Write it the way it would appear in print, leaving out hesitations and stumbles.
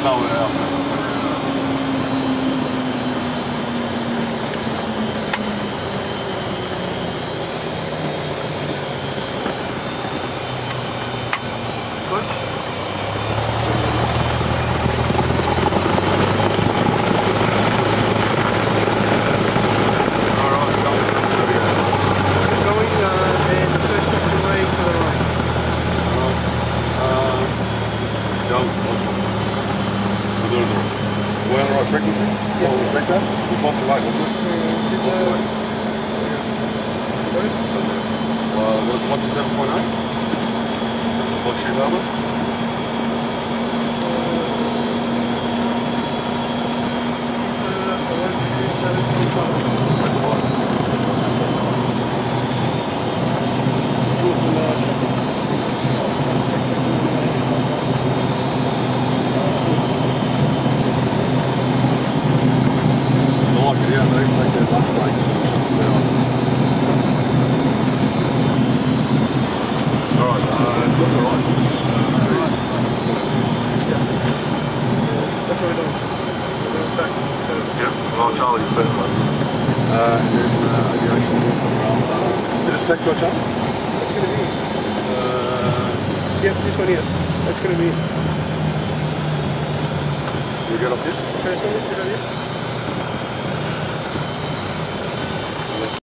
know what else. We're on the right frequency? Yeah. What was the sector? It's one to right, wasn't it? Well, 127.8? What's your number? Yeah, they do lunch breaks. Alright, that's alright. That's what we're doing. Back to... Yeah, well, Charlie's first one. And then aviation will come around. Is this next one, Charlie? That's going to be it. Yeah, this one here. That's going to be it. You get up here? Okay, so get up here.